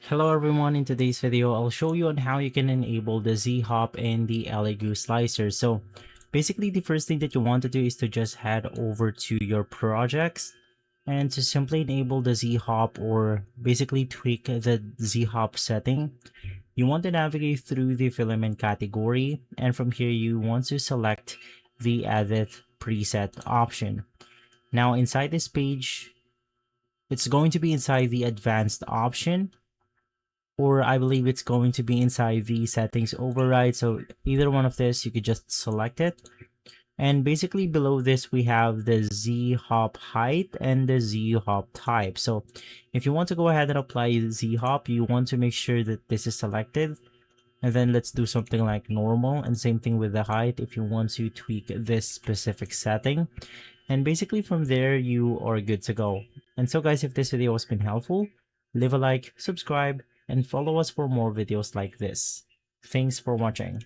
Hello everyone, in today's video I'll show you on how you can enable the Z-hop in the Elegoo Slicer. So basically the first thing that you want to do is to just head over to your projects and to simply enable the Z-hop, or basically tweak the Z-hop setting. You want to navigate through the filament category, and from here you want to select the edit preset option. Now inside this page, it's going to be inside the advanced option, or I believe it's going to be inside the settings override. So either one of this, you could just select it. And basically below this, we have the Z hop height and the Z hop type. So if you want to go ahead and apply Z hop, you want to make sure that this is selected. And then let's do something like normal, and same thing with the height if you want to tweak this specific setting. And basically from there, you are good to go. And so guys, if this video has been helpful, leave a like, subscribe, and follow us for more videos like this. Thanks for watching.